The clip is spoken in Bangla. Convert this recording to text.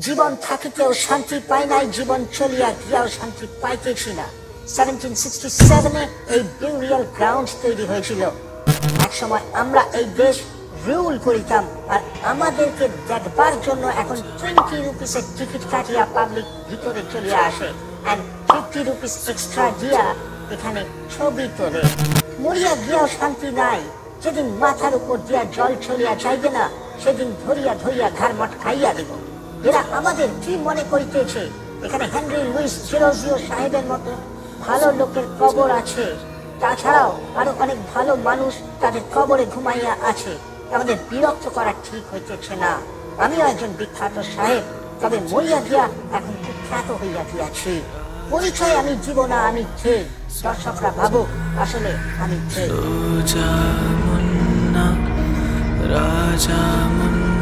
জীবন থাকিতেও শান্তি পাই নাই, জীবন চলিয়া গিয়াও শান্তি পাইতেছি না। 1767-এ এই বিউরিয়াল গ্রাউন্ড তৈরি হয়েছিল। একসময় আমরা এই দেশ রুল করিতাম, আর আমাদেরকে দেখবার জন্য এখন 20 রুপিসের টিকিট কাটিয়া পাবলিক ভিতরে চলিয়া আসে, এন্ড 50 রুপিস এক্সট্রা দিয়া এখানে ছবি তোলে। মরিয়া গিয়াও শান্তি নাই। যেদিন মাথার উপর দিয়া জল চলিয়া যাইবে না, সেদিন ধরিয়া ধরিয়া ঘাড় মটকাইয়া দিব। এরা আমাদের কি মনে করিতেছে এখানে হেনরি লুইস জেরোজিও সাহেবের মতো ভালো লোকের কবর আছে? তাছাড়াও আরো অনেক ভালো মানুষ তাদের কবরে ঘুমাইয়া আছে। আমাদের বিরক্ত করা ঠিক হইতেছে না। আমিও একজন বিখ্যাত সাহেব, তবে মরিয়া গিয়া এখন কুখ্যাত হইয়া গিয়াছি। পরিচয় আমি জীবন না, আমি কে? দর্শকরা ভাবুক আসলে আমি কে। রাজা মুন্না